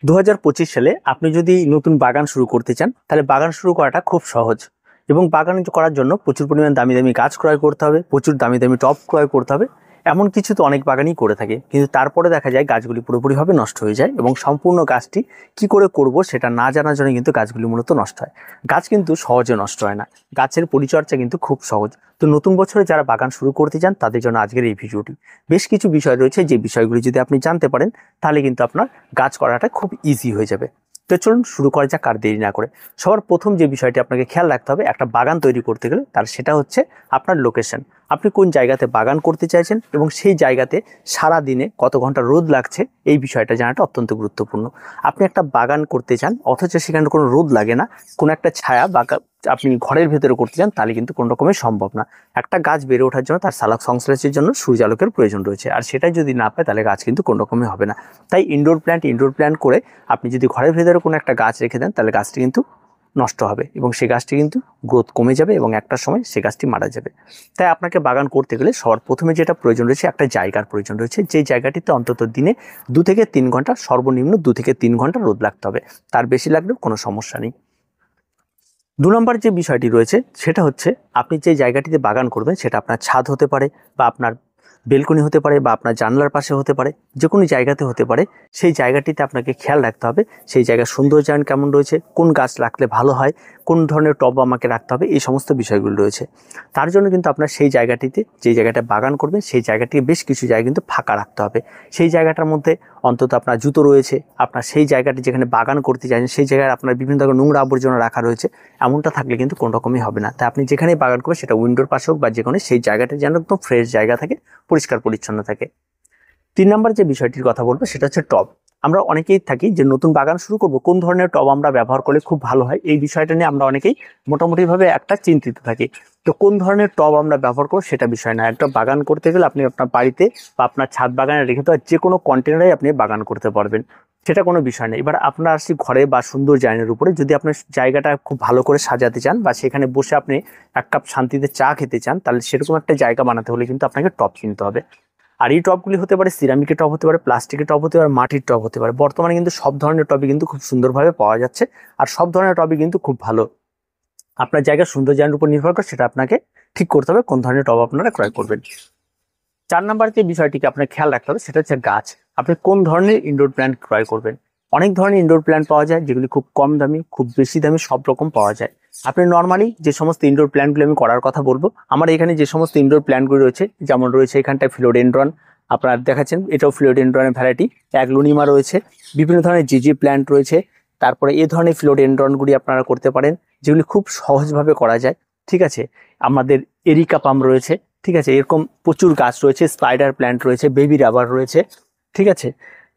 2025 সালে আপনি যদি নতুন বাগান শুরু করতে চান তাহলে বাগান শুরু করাটা খুব সহজ। এবং বাগান করার জন্য প্রচুর পরিমাণ দামি দামি গাছ ক্রয় করতে হবে, প্রচুর দামি দামি টব ক্রয় করতে হবে। এমন কিছু তো অনেক বাগানই করে থাকে, কিন্তু তারপরে দেখা যায় গাছগুলি পুরোপুরিভাবে নষ্ট হয়ে যায় এবং সম্পূর্ণ গাছটি কি করে করব সেটা না জানার জন্য কিন্তু গাছগুলি মূলত নষ্ট হয়। গাছ কিন্তু সহজে নষ্ট হয় না, গাছের পরিচর্যা কিন্তু খুব সহজ। তো নতুন বছরে যারা বাগান শুরু করতে চান তাদের জন্য আজকের এই ভিডিওটি। বেশ কিছু বিষয় রয়েছে, যে বিষয়গুলি যদি আপনি জানতে পারেন তাহলে কিন্তু আপনার গাছ করাটা খুব ইজি হয়ে যাবে। তো চলুন শুরু করা যাক আর দেরি না করে। সবার প্রথম যে বিষয়টি আপনাকে খেয়াল রাখতে হবে একটা বাগান তৈরি করতে গেলে, তার সেটা হচ্ছে আপনার লোকেশন। আপনি কোন জায়গাতে বাগান করতে চাইছেন এবং সেই জায়গাতে সারা দিনে কত ঘন্টা রোদ লাগছে, এই বিষয়টা জানাটা অত্যন্ত গুরুত্বপূর্ণ। আপনি একটা বাগান করতে চান অথচ সেখানে কোনো রোদ লাগে না, কোনো একটা ছায়া আপনি ঘরের ভেতরে করতে চান, তাহলে কিন্তু কোনো রকমের সম্ভব না। একটা গাছ বেড়ে ওঠার জন্য তার সালোক সংশ্লেষের জন্য সূর্যালোকের প্রয়োজন রয়েছে, আর সেটাই যদি না পায় তাহলে গাছ কিন্তু কোনো রকমই হবে না। তাই ইনডোর প্ল্যান্ট করে আপনি যদি ঘরের ভেতরে কোনো একটা গাছ রেখে দেন তাহলে গাছটি কিন্তু নষ্ট হবে এবং সেই গাছটি কিন্তু গ্রোথ কমে যাবে এবং একটা সময় সেই গাছটি মারা যাবে। তাই আপনাকে বাগান করতে গেলে সবার প্রথমে যেটা প্রয়োজন রয়েছে, একটা জায়গার প্রয়োজন রয়েছে, যে জায়গাটিতে অন্তত দিনে 2 থেকে 3 ঘন্টা, সর্বনিম্ন 2 থেকে 3 ঘন্টা রোদ লাগতে হবে। তার বেশি লাগলেও কোনো সমস্যা নেই। 2 নম্বর যে বিষয়টি রয়েছে সেটা হচ্ছে আপনি যে জায়গাটিতে বাগান করবেন সেটা আপনার ছাদ হতে পারে, বা আপনার বেলকনি হতে পারে, বা আপনার জানলার পাশে হতে পারে, যে কোনো জায়গাতে হতে পারে। সেই জায়গাটিতে আপনাকে খেয়াল রাখতে হবে সেই জায়গার সৌন্দর্যায়ন কেমন রয়েছে, কোন গাছ রাখলে ভালো হয়, কোন ধরনের টব আমাকে রাখতে হবে, এই সমস্ত বিষয়গুলো রয়েছে। তার জন্য কিন্তু আপনার সেই জায়গাটিতে, যে জায়গাটা বাগান করবেন সেই জায়গাটিকে বেশ কিছু জায়গা কিন্তু ফাঁকা রাখতে হবে। সেই জায়গাটার মধ্যে অন্তত আপনার জুতো রয়েছে, আপনার সেই জায়গাটি যেখানে বাগান করতে চাইছেন সেই জায়গায় আপনার বিভিন্ন ধরনের নোংরা আবর্জনা রাখা রয়েছে, এমনটা থাকলে কিন্তু কোনো রকমই হবে না। তাই আপনি যেখানেই বাগান করবেন সেটা উইন্ডোর পাশে হোক বা যে কোনো, সেই জায়গাটা যেন একদম ফ্রেশ জায়গা থাকে, পরিষ্কার পরিচ্ছন্ন থাকে। 3 নম্বর যে বিষয়টির কথা বলবো সেটা হচ্ছে টব। আমরা অনেকেই থাকি যে নতুন বাগান শুরু করব, কোন ধরনের টব আমরা ব্যবহার করলে খুব ভালো হয়, এই বিষয়টা নিয়ে আমরা অনেকেই মোটামুটিভাবে একটা চিন্তিত থাকি। তো কোন ধরনের টব আমরা ব্যবহার করব সেটা বিষয় না, একটা বাগান করতে গেলে আপনি আপনার বাড়িতে বা আপনার ছাদ বাগানে রেখে তো যে কোনো কন্টেনারে আপনি বাগান করতে পারবেন, সেটা কোনো বিষয় নেই। এবার আপনার আসছি ঘরে বা সুন্দর জায়গার উপরে, যদি আপনার জায়গাটা খুব ভালো করে সাজাতে চান বা সেখানে বসে আপনি 1 কাপ শান্তিতে চা খেতে চান, তাহলে সেরকম একটা জায়গা বানাতে হলে কিন্তু আপনাকে টব কিনতে হবে। আর এই টবগুলি হতে পারে সিরামিকের টব, হতে পারে প্লাস্টিকের টব, হতে পারে মাটির টব হতে পারে। বর্তমানে কিন্তু সব ধরনের টবই কিন্তু খুব সুন্দরভাবে পাওয়া যাচ্ছে, আর সব ধরনের টবই কিন্তু খুব ভালো। আপনার জায়গার সৌন্দর্যের উপর নির্ভর করে সেটা আপনাকে ঠিক করতে হবে কোন ধরনের টব আপনারা ক্রয় করবেন। 4 নাম্বার যে বিষয়টিকে আপনার খেয়াল রাখতে হবে সেটা হচ্ছে গাছ। আপনি কোন ধরনের ইনডোর প্ল্যান্ট ক্রয় করবেন। অনেক ধরনের ইনডোর প্ল্যান্ট পাওয়া যায়, যেগুলি খুব কম দামি, খুব বেশি দামি, সব রকম পাওয়া যায়। আপনি নর্মালি যে সমস্ত ইনডোর প্ল্যান্টগুলি আমি করার কথা বলবো, আমার এখানে যে সমস্ত ইনডোর প্ল্যান্টগুলি রয়েছে, যেমন রয়েছে এখানটায় ফিলোডেন্ড্রন, আপনারা দেখাচ্ছেন এটাও ফিলোডেন্ড্রনের ভ্যারাইটি, অ্যাগলোনিমা রয়েছে, বিভিন্ন ধরনের জিজি প্ল্যান্ট রয়েছে। তারপরে এই ধরনের ফিলোডেন্ড্রনগুলি আপনারা করতে পারেন, যেগুলি খুব সহজভাবে করা যায়। ঠিক আছে, আমাদের এরিকা পাম রয়েছে, ঠিক আছে, এরকম প্রচুর গাছ রয়েছে, স্পাইডার প্ল্যান্ট রয়েছে, বেবি রাবার রয়েছে, ঠিক আছে।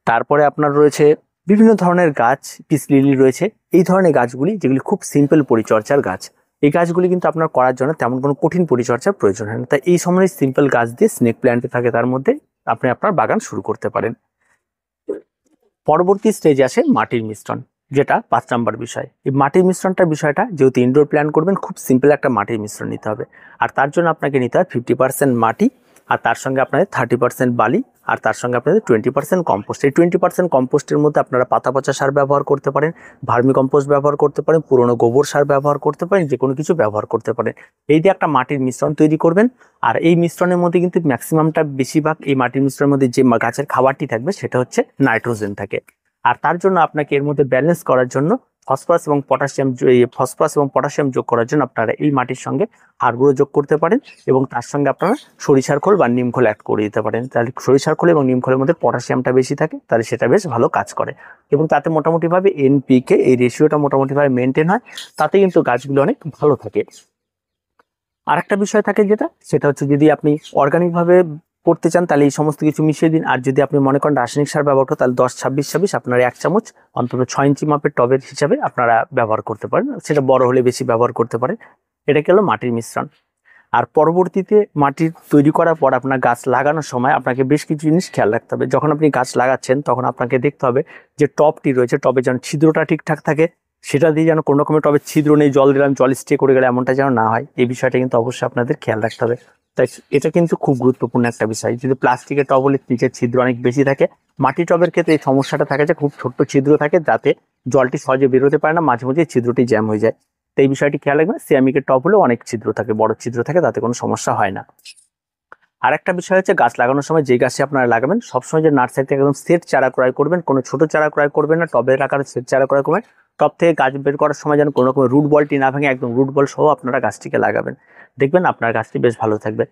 তারপরে আপনার রয়েছে বিভিন্ন ধরনের গাছ, পিস লিলি রয়েছে। এই ধরনের গাছগুলি যেগুলি খুব সিম্পল পরিচর্যার গাছ, এই গাছগুলি কিন্তু আপনার করার জন্য তেমন কোনো কঠিন পরিচর্যার প্রয়োজন হয় না। তাই এই সময় সিম্পল গাছ দিয়ে, স্নেক প্ল্যান্ট থাকে তার মধ্যে, আপনি আপনার বাগান শুরু করতে পারেন। পরবর্তী স্টেজে আসে মাটির মিশ্রণ, যেটা 5 নাম্বার বিষয়। এই মাটির মিশ্রণটার বিষয়টা, যেহেতু ইনডোর প্ল্যান করবেন, খুব সিম্পল একটা মাটির মিশ্রণ নিতে হবে। আর তার জন্য আপনাকে নিতে হয় 50% মাটি, আর তার সঙ্গে আপনাদের 30% বালি, আর তার সঙ্গে আপনাদের 20% কম্পোস্ট। এই 20% কম্পোস্টের মধ্যে আপনারা পাতা পচা সার ব্যবহার করতে পারেন, ভার্মি কম্পোস্ট ব্যবহার করতে পারেন, পুরনো গোবর সার ব্যবহার করতে পারেন, যে কোনো কিছু ব্যবহার করতে পারেন। এই দিয়ে একটা মাটির মিশ্রণ তৈরি করবেন। আর এই মিশ্রণের মধ্যে কিন্তু ম্যাক্সিমামটা, বেশিরভাগ এই মাটির মিশ্রণের মধ্যে যে গাছের খাবারটি থাকবে সেটা হচ্ছে নাইট্রোজেন থাকে। আর তার জন্য আপনাকে এর মধ্যে ব্যালেন্স করার জন্য ফসফরাস এবং পটাশিয়াম যোগ করার জন্য আপনারা এই মাটির সঙ্গে হাড় গুঁড়ো যোগ করতে পারেন, এবং তার সঙ্গে আপনারা সরিষার খোল বা নিম খোল অ্যাড করে দিতে পারেন। তাহলে সরিষার খোল এবং নিম খোলের মধ্যে পটাশিয়ামটা বেশি থাকে, তাহলে সেটা বেশ ভালো কাজ করে, এবং তাতে মোটামুটিভাবে এনপিকে এই রেশিওটা মোটামুটিভাবে মেনটেন হয়, তাতে কিন্তু গাছগুলো অনেক ভালো থাকে। আরেকটা বিষয় থাকে যেটা, সেটা হচ্ছে যদি আপনি অর্গানিকভাবে করতে চান তাহলে এই সমস্ত কিছু মিশিয়ে দিন। আর যদি আপনি মনে করেন রাসায়নিক সার ব্যবহার করেন, তাহলে 10-26-26 আপনারা 1 চামচ অন্তত 6 ইঞ্চি মাপের টবের হিসাবে আপনারা ব্যবহার করতে পারেন, সেটা বড় হলে বেশি ব্যবহার করতে পারেন। এটা গেল মাটির মিশ্রণ। আর পরবর্তীতে মাটি তৈরি করার পর আপনার গাছ লাগানোর সময় আপনাকে বেশ কিছু জিনিস খেয়াল রাখতে হবে। যখন আপনি গাছ লাগাচ্ছেন তখন আপনাকে দেখতে হবে যে টবটি রয়েছে, টবে যেন ছিদ্রটা ঠিকঠাক থাকে, সেটা দিয়ে যেন কোনো রকমের টবে ছিদ্র নেই, জল দিলাম জল স্টে করে গেলে এমনটা যেন না হয়, এই বিষয়টা কিন্তু অবশ্যই আপনাদের খেয়াল রাখতে হবে। তাই এটা কিন্তু খুব গুরুত্বপূর্ণ একটা বিষয়। যদি প্লাস্টিকের টব হলে নিচের ছিদ্র অনেক বেশি থাকে, মাটি টবের ক্ষেত্রে এই সমস্যাটা থাকে যে খুব ছোট্ট ছিদ্র থাকে, যাতে জলটি সহজে বেরোতে পারে না, মাঝে মাঝে ছিদ্রটি জ্যাম হয়ে যায়। তো এই বিষয়টি খেয়াল রাখবেন। সিরামিকের টব হলেও অনেক ছিদ্র থাকে, বড় ছিদ্র থাকে, তাতে কোনো সমস্যা হয় না। আর একটা বিষয় হচ্ছে, গাছ লাগানোর সময় যে গাছটি আপনারা লাগাবেন সবসময় যে নার্সারি থেকে একদম সেট চারা ক্রয় করবেন, কোনো ছোট চারা ক্রয় করবেন না, টবের আকারে সেট চারা ক্রয় করবেন। টব থেকে গাছ বের করার সময় যেন কোনো রকম রুট বলটি না ভাঙে, একদম রুট বল সহ আপনারা গাছটিকে লাগাবেন, দেখবেন আপনার গাছটি বেশ ভালো থাকবে।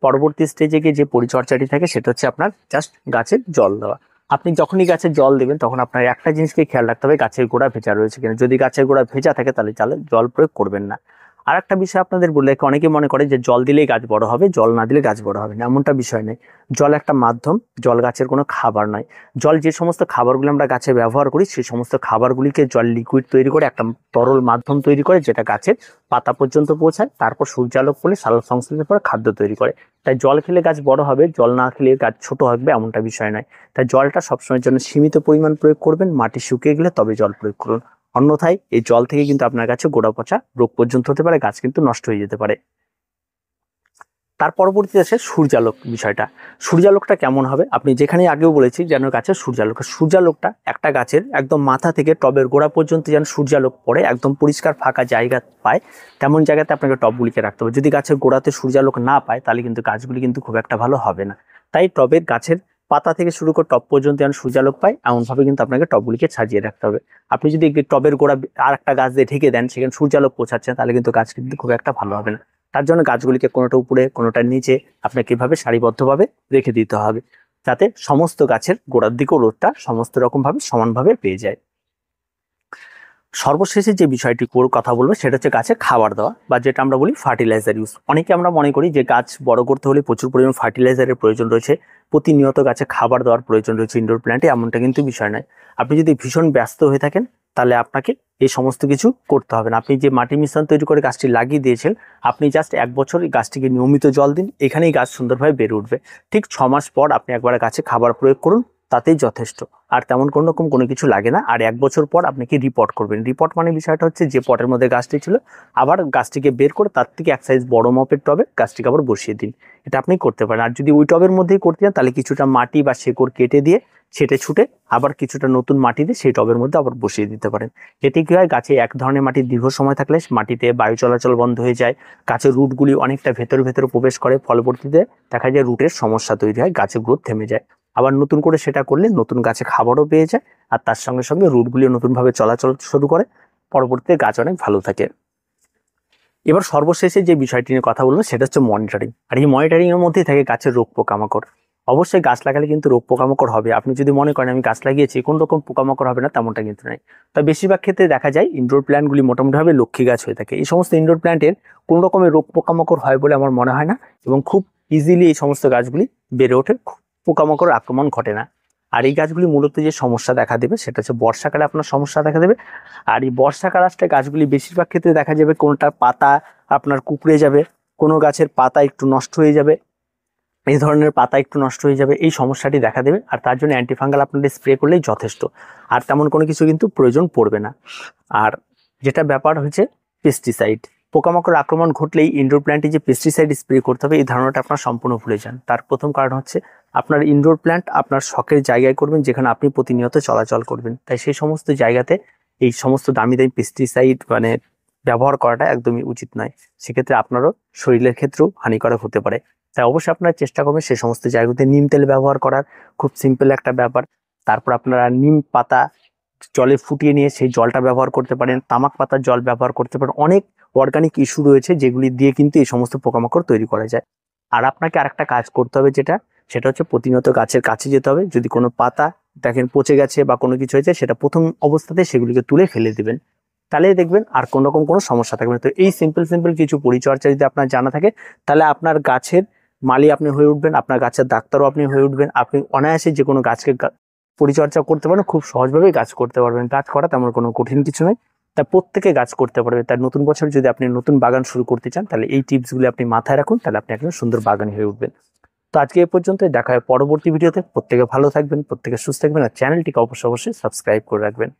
পরবর্তী স্টেজে গিয়ে যে পরিচর্যাটি থাকে সেটা হচ্ছে আপনার জাস্ট গাছের জল দেওয়া। আপনি যখনই গাছে জল দেবেন তখন আপনার একটা জিনিসকে খেয়াল রাখতে হবে, গাছের গোড়া ভেজা রয়েছে কিনা। যদি গাছের গোড়া ভেজা থাকে তাহলে জল প্রয়োগ করবেন না। আর একটা বিষয় আপনাদের বললে, অনেকে মনে করে যে জল দিলেই গাছ বড় হবে, জল না দিলে গাছ বড় হবে না, এমনটা বিষয় নেই। জল একটা মাধ্যম, জল গাছের কোনো খাবার নয়। জল যে সমস্ত খাবারগুলো আমরা গাছে ব্যবহার করি সেই সমস্ত খাবারগুলিকে জল লিকুইড তৈরি করে একটা তরল মাধ্যম তৈরি করে, যেটা গাছের পাতা পর্যন্ত পৌঁছায়, তারপর সূর্যালোক পড়লে সালোক সংশ্লেষের পরে খাদ্য তৈরি করে। তাই জল খেলে গাছ বড় হবে, জল না খেলে গাছ ছোট হবে এমনটা বিষয় নয়। তাই জলটা সবসময়ের জন্য সীমিত পরিমাণ প্রয়োগ করবেন, মাটি শুকিয়ে গেলে তবে জল প্রয়োগ করুন। অন্যথায় এই জল থেকে কিন্তু আপনার কাছে গোড়া পচা রোগ পর্যন্ত হতে পারে, গাছ কিন্তু নষ্ট হয়ে যেতে পারে। তার পরবর্তীতে আসে সূর্যালোক বিষয়টা। সূর্যালোকটা কেমন হবে, আপনি যেখানে আগেও বলেছি যেন গাছের সূর্যালোকটা একটা গাছের একদম মাথা থেকে টবের গোড়া পর্যন্ত যেন সূর্যালোক পড়ে, একদম পরিষ্কার ফাঁকা জায়গা পায়, তেমন জায়গাতে আপনাকে টবগুলিকে রাখতে হবে। যদি গাছের গোড়াতে সূর্যালোক না পায় তাহলে কিন্তু গাছগুলি কিন্তু খুব একটা ভালো হবে না। তাই টবের গাছের পাতা থেকে শুরু করে টব পর্যন্ত যেন সূর্যালোক পায় এমনভাবে কিন্তু আপনাকে টবগুলিকে সাজিয়ে রাখতে হবে। আপনি যদি টবের গোড়া আর একটা গাছ দিয়ে ঢেকে দেন, সেখানে সূর্যালোক পৌঁছাচ্ছেন, তাহলে কিন্তু গাছ কিন্তু খুব একটা ভালো হবে না। তার জন্য গাছগুলিকে কোনোটা উপরে কোনোটা নিচে আপনাকে এভাবে সারিবদ্ধভাবে রেখে দিতে হবে, যাতে সমস্ত গাছের গোড়ার দিকেও রোদটা সমস্ত রকম ভাবে সমানভাবে পেয়ে যায়। সর্বশেষে যে বিষয়টি কথা বলবো সেটা হচ্ছে গাছে খাবার দেওয়া, বা যেটা আমরা বলি ফার্টিলাইজার ইউজ। অনেকে আমরা মনে করি যে গাছ বড় করতে হলে প্রচুর পরিমাণ ফার্টিলাইজারের প্রয়োজন রয়েছে, প্রতিনিয়ত গাছে খাবার দেওয়ার প্রয়োজন রয়েছে ইনডোর প্ল্যান্টে, এমনটা কিন্তু বিষয় নয়। আপনি যদি ভীষণ ব্যস্ত হয়ে থাকেন তাহলে আপনাকে এই সমস্ত কিছু করতে হবে না। আপনি যে মাটি মিশ্রণ তৈরি করে গাছটি লাগিয়ে দিয়েছেন, আপনি জাস্ট 1 বছর গাছটিকে নিয়মিত জল দিন, এখানেই গাছ সুন্দরভাবে বেড়ে উঠবে। ঠিক 6 মাস পর আপনি একবার গাছে খাবার প্রয়োগ করুন, তাতেই যথেষ্ট। আর তেমন কোনো কিছু লাগে না। আর 1 বছর পর আপনি কি রিপোর্ট করবেন। রিপোর্ট মানে বিষয়টা হচ্ছে, যে পটের মধ্যে গাছটি ছিল আবার গাছটিকে বের করে তার থেকে 1 সাইজ বড় মাপের টবে গাছটিকে আবার বসিয়ে দিন, এটা আপনি করতে পারেন। আর যদি ওই টবের মধ্যেই করতে চান তাহলে কিছুটা মাটি বা শেকড় কেটে দিয়ে ছেটে ছুটে আবার কিছুটা নতুন মাটি দিয়ে সেই টবের মধ্যে আবার বসিয়ে দিতে পারেন। এতে কি হয়, গাছে এক ধরনের মাটি দীর্ঘ সময় থাকলে মাটিতে বায়ু চলাচল বন্ধ হয়ে যায়, গাছের রুটগুলি অনেকটা ভেতরে প্রবেশ করে, ফলবর্তীতে দেখা যায় রুটের সমস্যা তৈরি হয়, গাছের গ্রোথ থেমে যায়। আবার নতুন করে সেটা করলে নতুন গাছে খাবারও পেয়ে যায়, আর তার সঙ্গে সঙ্গে রুটগুলিও নতুনভাবে চলাচল শুরু করে, পরবর্তীতে গাছ অনেক ভালো থাকে। এবার সর্বশেষে যে বিষয়টি নিয়ে কথা বলবো সেটা হচ্ছে মনিটরিং। আর এই মনিটরিং এর মধ্যেই থাকে গাছের রোগ পোকামাকড়। অবশ্যই গাছ লাগালে কিন্তু রোগ পোকামাকড় হবে। আপনি যদি মনে করেন আমি গাছ লাগিয়েছি কোন রকম পোকামাকড় হবে না, তেমনটা কিন্তু নয়। তবে বেশিরভাগ ক্ষেত্রে দেখা যায় ইনডোর প্ল্যান্টগুলি মোটামুটিভাবে লক্ষ্মী গাছ হয়ে থাকে। এই সমস্ত ইনডোর প্ল্যান্টের কোন রকমের রোগ পোকামাকড় হয় বলে আমার মনে হয় না, এবং খুব ইজিলি এই সমস্ত গাছগুলি বেড়ে ওঠে, পোকামাকড় আক্রমণ ঘটে না। আর এই গাছগুলি মূলত যে সমস্যা দেখা দেবে সেটা হচ্ছে বর্ষাকালে আপনার সমস্যা দেখা দেবে। আর এই বর্ষাকাল আসলে গাছগুলি বেশিরভাগ ক্ষেত্রে দেখা যাবে কোনটার পাতা আপনার কুঁকড়ে যাবে, কোনো গাছের পাতা একটু নষ্ট হয়ে যাবে, এই ধরনের পাতা একটু নষ্ট হয়ে যাবে, এই সমস্যাটি দেখা দেবে। আর তার জন্য অ্যান্টিফাঙ্গাল আপনাদের স্প্রে করলেই যথেষ্ট, আর তেমন কোনো কিছু কিন্তু প্রয়োজন পড়বে না। আর যেটা ব্যাপার হচ্ছে পেস্টিসাইড, পোকামাকড় আক্রমণ ঘটলেই ইনডোর প্ল্যান্টে যে পেস্টিসাইড স্প্রে করতে হবে এই ধারণাটা আপনার সম্পূর্ণ ভুলে যান। তার প্রথম কারণ হচ্ছে আপনার ইনডোর প্ল্যান্ট আপনার শখের জায়গায় করবেন, যেখানে আপনি প্রতিনিয়ত চলাচল করবেন। তাই সেই সমস্ত জায়গাতে এই সমস্ত দামি দামি পেস্টিসাইড ব্যবহার করাটা একদমই উচিত নয়। সেক্ষেত্রে আপনারও শরীরের ক্ষেত্রেও হানিকারক হতে পারে। তাই অবশ্যই আপনারা চেষ্টা করবেন সে সমস্ত জায়গাতে নিম তেল ব্যবহার করার, খুব সিম্পল একটা ব্যাপার। তারপর আপনারা নিম পাতা জলে ফুটিয়ে নিয়ে সেই জলটা ব্যবহার করতে পারেন, তামাক পাতার জল ব্যবহার করতে পারেন। অনেক অর্গানিক ইস্যু রয়েছে যেগুলি দিয়ে কিন্তু এই সমস্ত পোকামাকড় তৈরি করা যায়। আর আপনাকে আরেকটা কাজ করতে হবে, সেটা হচ্ছে প্রতিনিয়ত গাছের কাছে যেতে হবে। যদি কোনো পাতা দেখেন পচে গেছে বা কোনো কিছু হয়েছে, সেটা প্রথম অবস্থাতে সেগুলিকে তুলে ফেলে দিবেন, তাহলে দেখবেন আর কোনো রকম কোনো সমস্যা থাকবে না। তো এই সিম্পল কিছু পরিচর্যা যদি আপনার জানা থাকে, তাহলে আপনার গাছের মালি আপনি হয়ে উঠবেন, আপনার গাছের ডাক্তারও আপনি হয়ে উঠবেন। আপনি অনায়াসে যে কোনো গাছকে পরিচর্যা করতে পারেন, খুব সহজভাবেই গাছ করতে পারবেন। গাছ করা তেমন কোনো কঠিন কিছু নয়, তা প্রত্যেকে গাছ করতে পারবে। তার নতুন বছর যদি আপনি নতুন বাগান শুরু করতে চান, তাহলে এই টিপসগুলি আপনি মাথায় রাখুন, তাহলে আপনি একজন সুন্দর বাগানি হয়ে উঠবেন। তো আজকে এ পর্যন্ত, দেখা হয় পরবর্তী ভিডিওতে। প্রত্যেকে ভালো থাকবেন, প্রত্যেকে সুস্থ থাকবেন, আর চ্যানেলটিকে অবশ্যই সাবস্ক্রাইব করে রাখবেন।